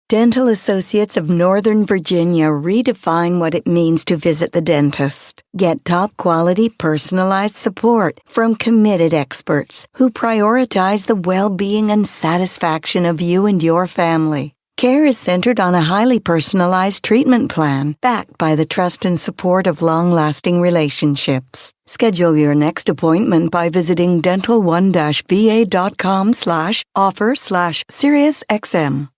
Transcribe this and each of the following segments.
Dental Associates of Northern Virginia redefine what it means to visit the dentist. Get top-quality, personalized support from committed experts who prioritize the well-being and satisfaction of you and your family. Care is centered on a highly personalized treatment plan, backed by the trust and support of long-lasting relationships. Schedule your next appointment by visiting dental1-va.com/offer/SiriusXM.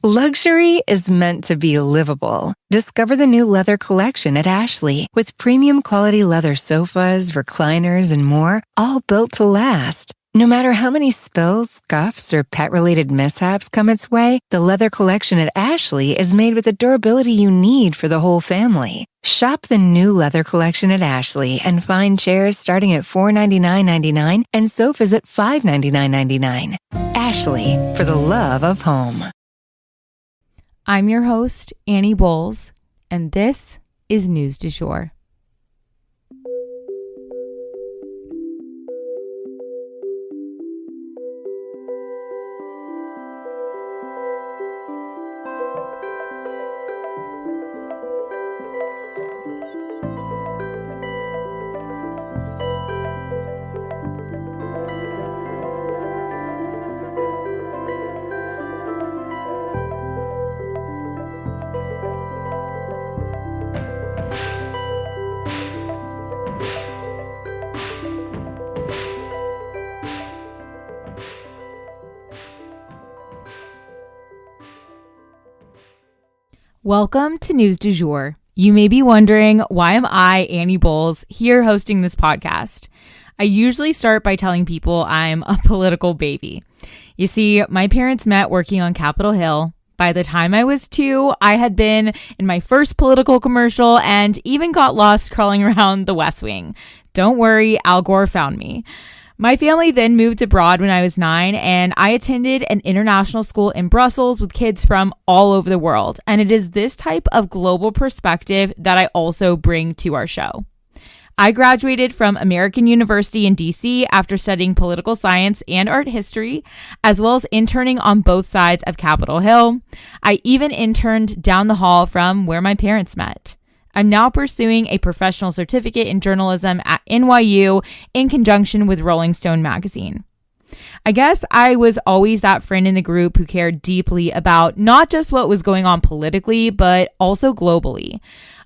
Luxury is meant to be livable. Discover the new leather collection at Ashley with premium quality leather sofas, recliners, and more, all built to last. No matter how many spills, scuffs, or pet-related mishaps come its way, the leather collection at Ashley is made with the durability you need for the whole family. Shop the new leather collection at Ashley and find chairs starting at $499.99 and sofas at $599.99. Ashley, for the love of home. I'm your host, Annie Bowles, and this is News du Jour. Welcome to News du Jour. You may be wondering, why am I, Annie Bowles, here hosting this podcast? I usually start by telling people I'm a political baby. You see, my parents met working on Capitol Hill. By the time I was 2, I had been in my first political commercial and even got lost crawling around the West Wing. Don't worry, Al Gore found me. My family then moved abroad when I was 9, and I attended an international school in Brussels with kids from all over the world. And it is this type of global perspective that I also bring to our show. I graduated from American University in DC after studying political science and art history, as well as interning on both sides of Capitol Hill. I even interned down the hall from where my parents met. I'm now pursuing a professional certificate in journalism at NYU in conjunction with Rolling Stone magazine. I guess I was always that friend in the group who cared deeply about not just what was going on politically, but also globally.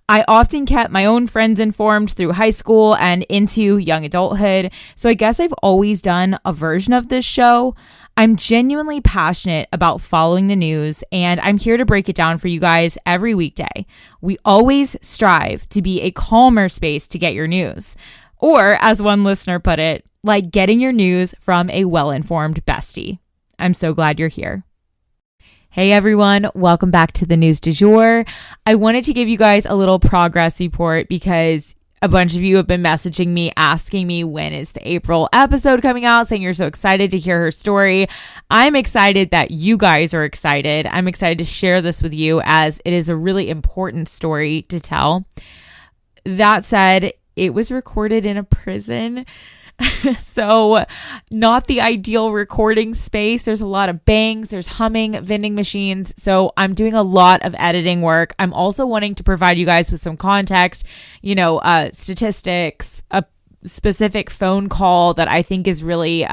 I often kept my own friends informed through high school and into young adulthood, so I guess I've always done a version of this show. I'm genuinely passionate about following the news, and I'm here to break it down for you guys every weekday. We always strive to be a calmer space to get your news. Or, as one listener put it, like getting your news from a well-informed bestie. I'm so glad you're here. Hey everyone, welcome back to the News du Jour. I wanted to give you guys a little progress report because a bunch of you have been messaging me asking me when is the April episode coming out, saying you're so excited to hear her story. I'm excited that you guys are excited. I'm excited to share this with you as it is a really important story to tell. That said, it was recorded in a prison. So not the ideal recording space. There's a lot of bangs, there's humming, vending machines. So I'm doing a lot of editing work. I'm also wanting to provide you guys with some context, statistics, a specific phone call that I think is really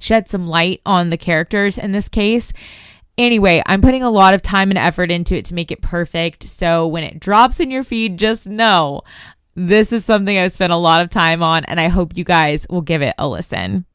shed some light on the characters in this case. Anyway, I'm putting a lot of time and effort into it to make it perfect. So when it drops in your feed, just know this is something I've spent a lot of time on, and I hope you guys will give it a listen.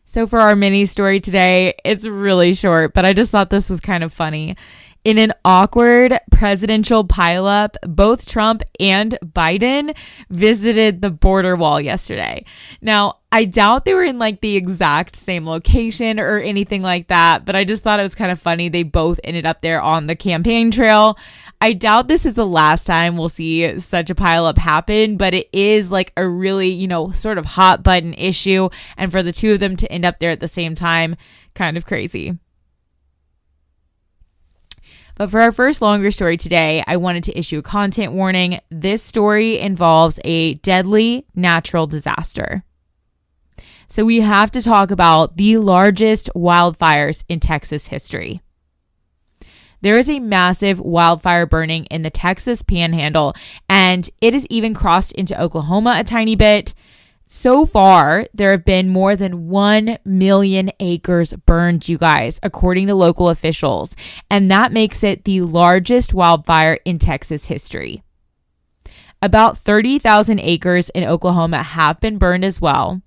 So for our mini story today, it's really short, but I just thought this was kind of funny. In an awkward presidential pileup, both Trump and Biden visited the border wall yesterday. Now, I doubt they were in like the exact same location or anything like that, but I just thought it was kind of funny. They both ended up there on the campaign trail. I doubt this is the last time we'll see such a pileup happen, but it is like a really, sort of hot button issue. And for the two of them to end up there at the same time, kind of crazy. But for our first longer story today, I wanted to issue a content warning. This story involves a deadly natural disaster. So we have to talk about the largest wildfires in Texas history. There is a massive wildfire burning in the Texas Panhandle, and it has even crossed into Oklahoma a tiny bit. So far, there have been more than 1 million acres burned, you guys, according to local officials, and that makes it the largest wildfire in Texas history. About 30,000 acres in Oklahoma have been burned as well.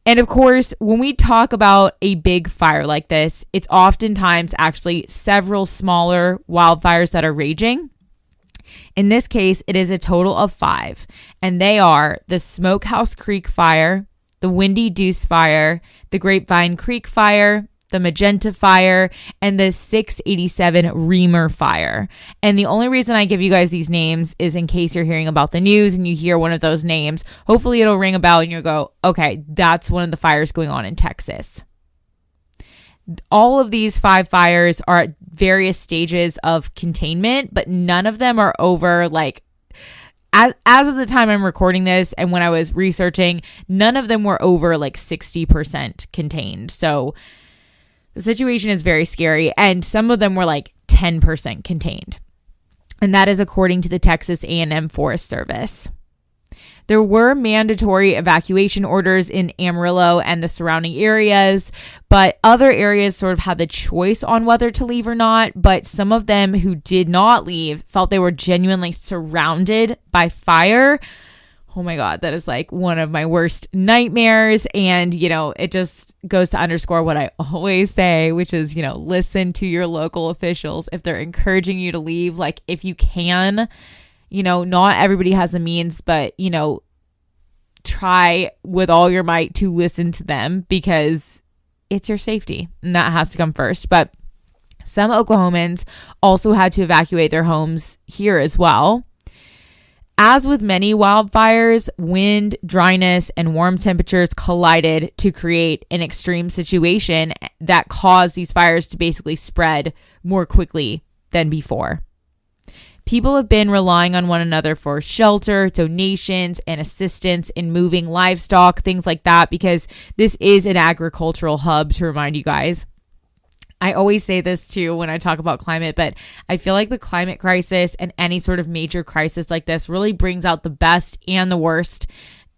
And of course, when we talk about a big fire like this, it's oftentimes actually several smaller wildfires that are raging. In this case, it is a total of 5, and they are the Smokehouse Creek Fire, the Windy Deuce Fire, the Grapevine Creek Fire, the Magenta Fire, and the 687 Reamer Fire. And the only reason I give you guys these names is in case you're hearing about the news and you hear one of those names. Hopefully it'll ring a bell and you'll go, okay, that's one of the fires going on in Texas. All of these 5 fires are at various stages of containment, but none of them are over, like, as of the time I'm recording this and when I was researching, none of them were over like 60% contained. So the situation is very scary, and some of them were like 10% contained. And that is according to the Texas A&M Forest Service. There were mandatory evacuation orders in Amarillo and the surrounding areas, but other areas sort of had the choice on whether to leave or not. But some of them who did not leave felt they were genuinely surrounded by fire. Oh my God, that is like one of my worst nightmares. And, you know, it just goes to underscore what I always say, which is, you know, listen to your local officials. If they're encouraging you to leave, like if you can, you know, not everybody has the means, but, you know, try with all your might to listen to them because it's your safety and that has to come first. But some Oklahomans also had to evacuate their homes here as well. As with many wildfires, wind, dryness, and warm temperatures collided to create an extreme situation that caused these fires to basically spread more quickly than before. People have been relying on one another for shelter, donations, and assistance in moving livestock, things like that, because this is an agricultural hub, to remind you guys. I always say this too when I talk about climate, but I feel like the climate crisis and any sort of major crisis like this really brings out the best and the worst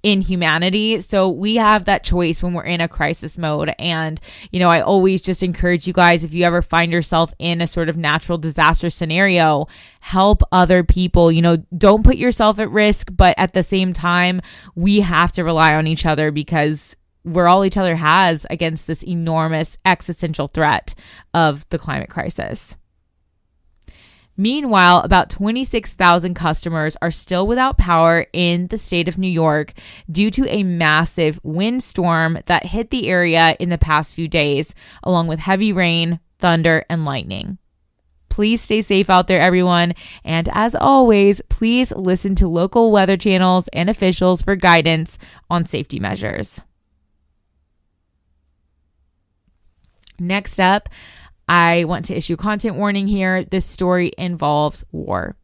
in humanity. So we have that choice when we're in a crisis mode. And, you know, I always just encourage you guys, if you ever find yourself in a sort of natural disaster scenario, help other people. You know, don't put yourself at risk, but at the same time, we have to rely on each other because we're all each other has against this enormous existential threat of the climate crisis. Meanwhile, about 26,000 customers are still without power in the state of New York due to a massive windstorm that hit the area in the past few days, along with heavy rain, thunder, and lightning. Please stay safe out there, everyone. And as always, please listen to local weather channels and officials for guidance on safety measures. Next up, I want to issue a content warning here. This story involves war.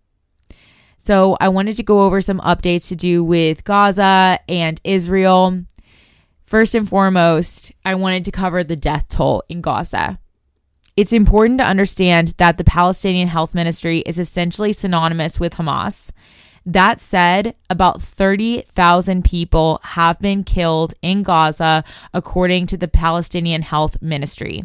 So I wanted to go over some updates to do with Gaza and Israel. First and foremost, I wanted to cover the death toll in Gaza. It's important to understand that the Palestinian Health Ministry is essentially synonymous with Hamas. That said, about 30,000 people have been killed in Gaza, according to the Palestinian Health Ministry.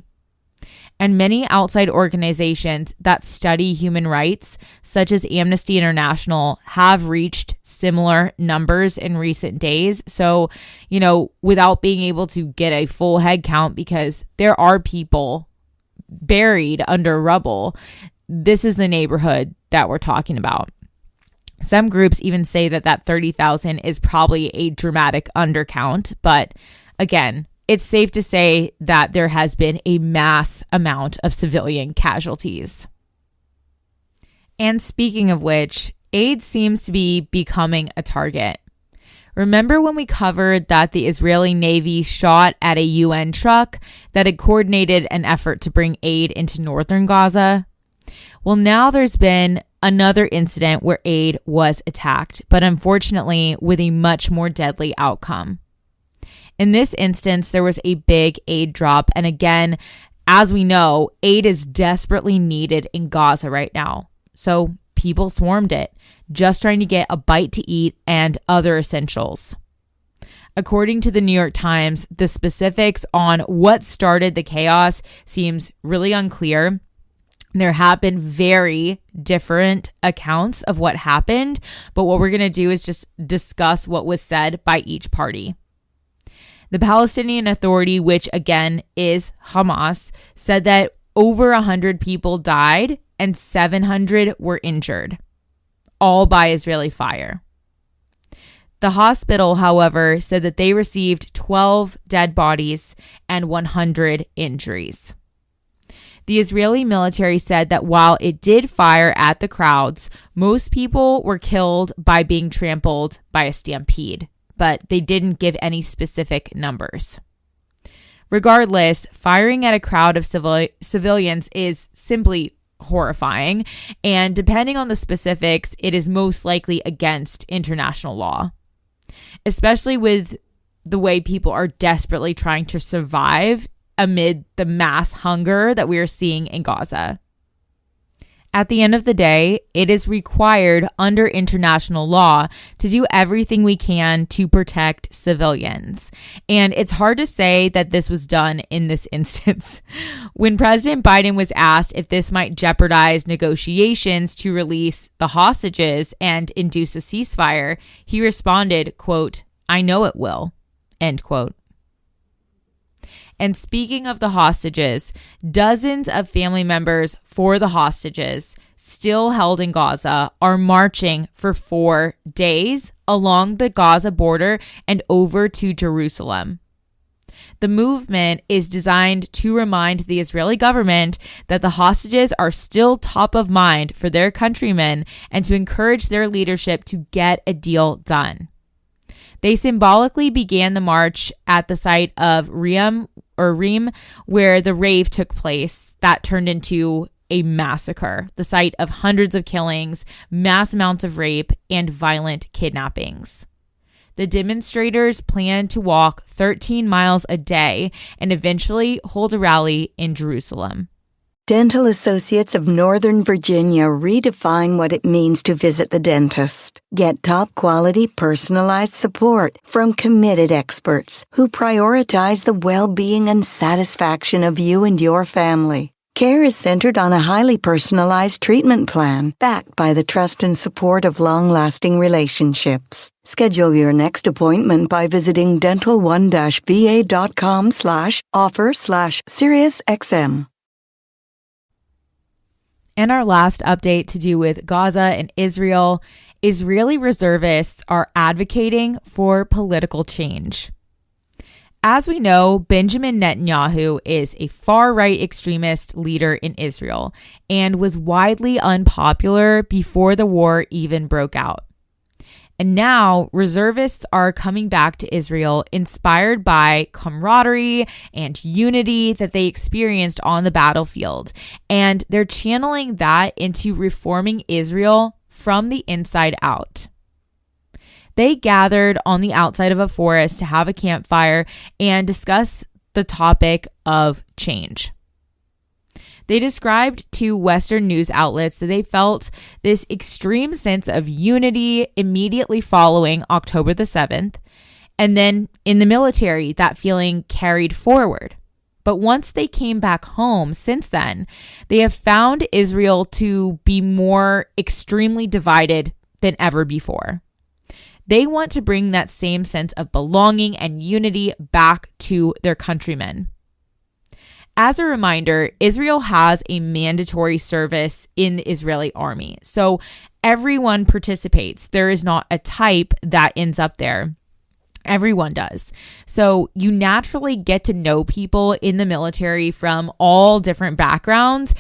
And many outside organizations that study human rights, such as Amnesty International, have reached similar numbers in recent days. So, you know, without being able to get a full head count, because there are people buried under rubble, this is the neighborhood that we're talking about. Some groups even say that 30,000 is probably a dramatic undercount, but again, it's safe to say that there has been a mass amount of civilian casualties. And speaking of which, aid seems to be becoming a target. Remember when we covered that the Israeli Navy shot at a UN truck that had coordinated an effort to bring aid into northern Gaza? Well, now there's been another incident where aid was attacked, but unfortunately with a much more deadly outcome. In this instance, there was a big aid drop. And again, as we know, aid is desperately needed in Gaza right now. So people swarmed it, just trying to get a bite to eat and other essentials. According to the New York Times, the specifics on what started the chaos seems really unclear. There have been very different accounts of what happened, but what we're going to do is just discuss what was said by each party. The Palestinian Authority, which again is Hamas, said that over 100 people died and 700 were injured, all by Israeli fire. The hospital, however, said that they received 12 dead bodies and 100 injuries. The Israeli military said that while it did fire at the crowds, most people were killed by being trampled by a stampede, but they didn't give any specific numbers. Regardless, firing at a crowd of civilians is simply horrifying, and depending on the specifics, it is most likely against international law, especially with the way people are desperately trying to survive amid the mass hunger that we are seeing in Gaza. At the end of the day, it is required under international law to do everything we can to protect civilians. And it's hard to say that this was done in this instance. When President Biden was asked if this might jeopardize negotiations to release the hostages and induce a ceasefire, he responded, quote, "I know it will," end quote. And speaking of the hostages, dozens of family members for the hostages still held in Gaza are marching for 4 days along the Gaza border and over to Jerusalem. The movement is designed to remind the Israeli government that the hostages are still top of mind for their countrymen and to encourage their leadership to get a deal done. They symbolically began the march at the site of Reem, where the rave took place that turned into a massacre, the site of hundreds of killings, mass amounts of rape, and violent kidnappings. The demonstrators plan to walk 13 miles a day and eventually hold a rally in Jerusalem. Dental Associates of Northern Virginia redefine what it means to visit the dentist. Get top-quality, personalized support from committed experts who prioritize the well-being and satisfaction of you and your family. Care is centered on a highly personalized treatment plan backed by the trust and support of long-lasting relationships. Schedule your next appointment by visiting dental1-va.com/offer/SiriusXM. And our last update to do with Gaza and Israel, Israeli reservists are advocating for political change. As we know, Benjamin Netanyahu is a far-right extremist leader in Israel and was widely unpopular before the war even broke out. And now reservists are coming back to Israel inspired by camaraderie and unity that they experienced on the battlefield. And they're channeling that into reforming Israel from the inside out. They gathered on the outside of a forest to have a campfire and discuss the topic of change. They described to Western news outlets that they felt this extreme sense of unity immediately following October the 7th, and then in the military, that feeling carried forward. But once they came back home since then, they have found Israel to be more extremely divided than ever before. They want to bring that same sense of belonging and unity back to their countrymen. As a reminder, Israel has a mandatory service in the Israeli army. So everyone participates. There is not a type that ends up there. Everyone does. So you naturally get to know people in the military from all different backgrounds,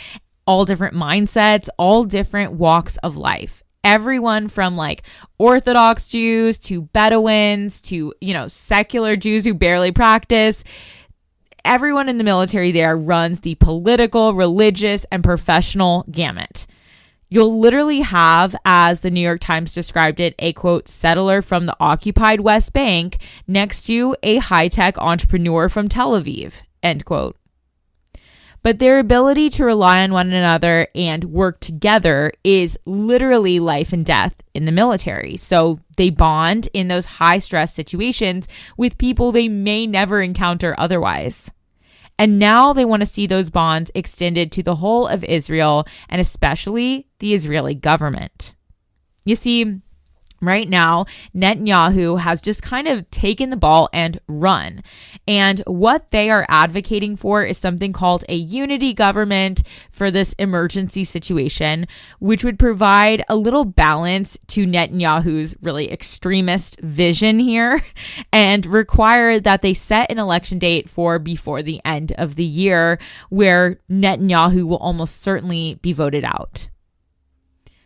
all different mindsets, all different walks of life. Everyone from like Orthodox Jews to Bedouins to, secular Jews who barely practice. Everyone in the military there runs the political, religious, and professional gamut. You'll literally have, as the New York Times described it, a quote, settler from the occupied West Bank next to a high-tech entrepreneur from Tel Aviv, end quote. But their ability to rely on one another and work together is literally life and death in the military. So they bond in those high-stress situations with people they may never encounter otherwise. And now they want to see those bonds extended to the whole of Israel and especially the Israeli government. You see, right now, Netanyahu has just kind of taken the ball and run. And what they are advocating for is something called a unity government for this emergency situation, which would provide a little balance to Netanyahu's really extremist vision here and require that they set an election date for before the end of the year, where Netanyahu will almost certainly be voted out.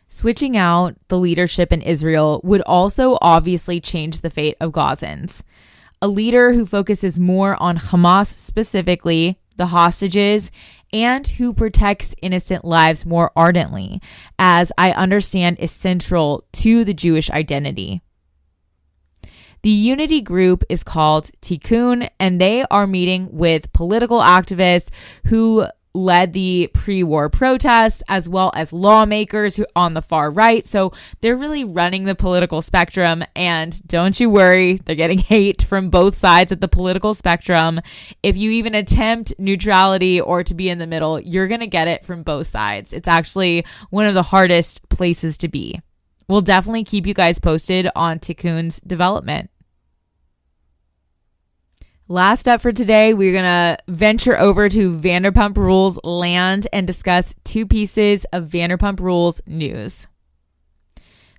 Switching out the leadership in Israel would also obviously change the fate of Gazans. A leader who focuses more on Hamas specifically, the hostages, and who protects innocent lives more ardently, as I understand is central to the Jewish identity. The unity group is called Tikkun, and they are meeting with political activists who led the pre-war protests, as well as lawmakers who on the far right. So they're really running the political spectrum, and don't you worry, they're getting hate from both sides of the political spectrum. If you even attempt neutrality or to be in the middle, you're going to get it from both sides. It's actually one of the hardest places to be. We'll definitely keep you guys posted on Tikkun's development. Last up for today, we're going to venture over to Vanderpump Rules land and discuss two pieces of Vanderpump Rules news.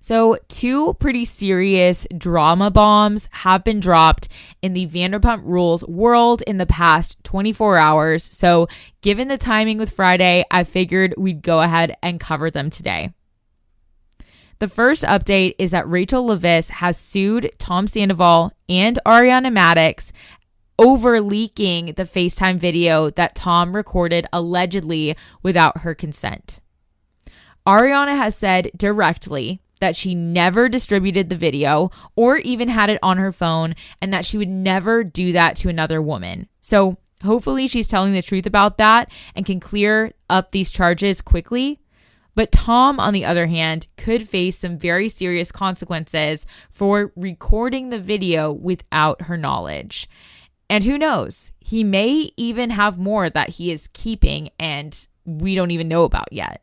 So, two pretty serious drama bombs have been dropped in the Vanderpump Rules world in the past 24 hours. So, given the timing with Friday, I figured we'd go ahead and cover them today. The first update is that Rachel Leviss has sued Tom Sandoval and Ariana Madix over leaking the FaceTime video that Tom recorded allegedly without her consent. Ariana has said directly that she never distributed the video or even had it on her phone, and that she would never do that to another woman. So hopefully she's telling the truth about that and can clear up these charges quickly. But Tom, on the other hand, could face some very serious consequences for recording the video without her knowledge. And who knows, he may even have more that he is keeping and we don't even know about yet.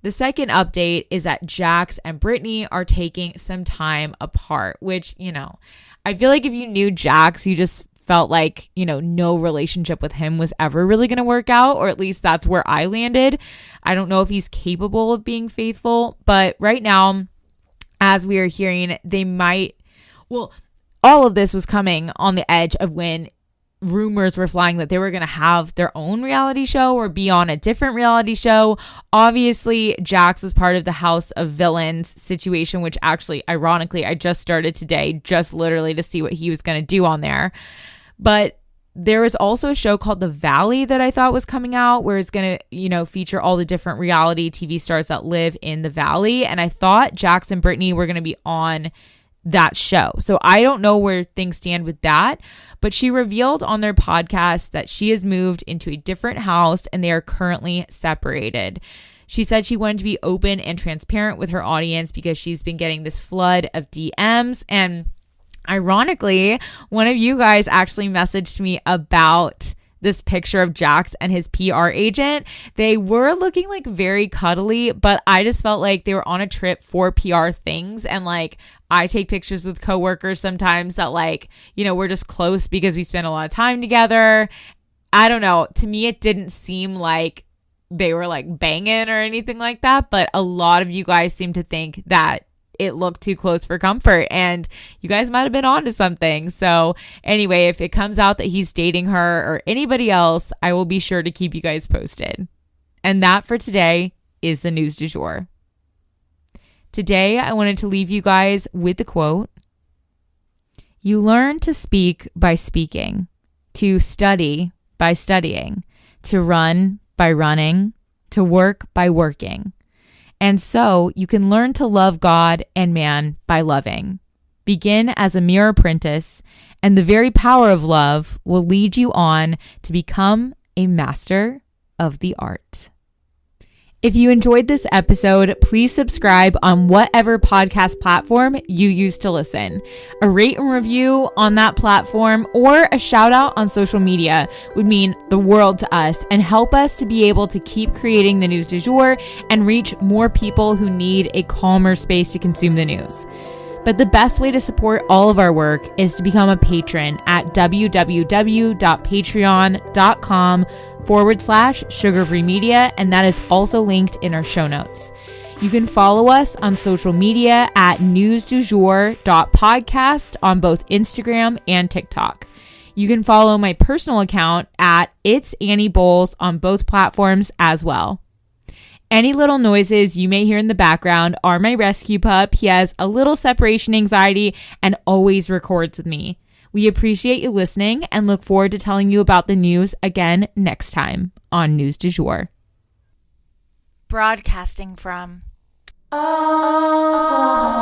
The second update is that Jax and Brittany are taking some time apart, which, I feel like if you knew Jax, you just felt like, no relationship with him was ever really going to work out, or at least that's where I landed. I don't know if he's capable of being faithful, but right now, as we are hearing, all of this was coming on the edge of when rumors were flying that they were going to have their own reality show or be on a different reality show. Obviously, Jax is part of the House of Villains situation, which actually, ironically, I just started today, just literally to see what he was going to do on there. But there was also a show called The Valley that I thought was coming out, where it's going to, feature all the different reality TV stars that live in the Valley. And I thought Jax and Brittany were going to be on that show. So I don't know where things stand with that, but she revealed on their podcast that she has moved into a different house and they are currently separated. She said she wanted to be open and transparent with her audience because she's been getting this flood of DMs. And ironically, one of you guys actually messaged me about this picture of Jax and his PR agent. They were looking like very cuddly, but I just felt like they were on a trip for PR things. And I take pictures with coworkers sometimes that we're just close because we spend a lot of time together. I don't know. To me, it didn't seem like they were banging or anything like that, but a lot of you guys seem to think that it looked too close for comfort, and you guys might have been onto something. So anyway, if it comes out that he's dating her or anybody else, I will be sure to keep you guys posted. And that for today is the news du jour. Today, I wanted to leave you guys with the quote: "You learn to speak by speaking, to study by studying, to run by running, to work by working. And so you can learn to love God and man by loving. Begin as a mere apprentice, and the very power of love will lead you on to become a master of the art. If you enjoyed this episode, please subscribe on whatever podcast platform you use to listen. A rate and review on that platform or a shout out on social media would mean the world to us and help us to be able to keep creating the news du jour and reach more people who need a calmer space to consume the news. But the best way to support all of our work is to become a patron at www.patreon.com/sugarfree media, and that is also linked in our show notes. You can follow us on social media at newsdujour.podcast on both Instagram and TikTok. You can follow my personal account at It's Annie Bowles on both platforms as well. Any little noises you may hear in the background are my rescue pup. He has a little separation anxiety and always records with me. We appreciate you listening and look forward to telling you about the news again next time on News du Jour. Broadcasting from Oklahoma.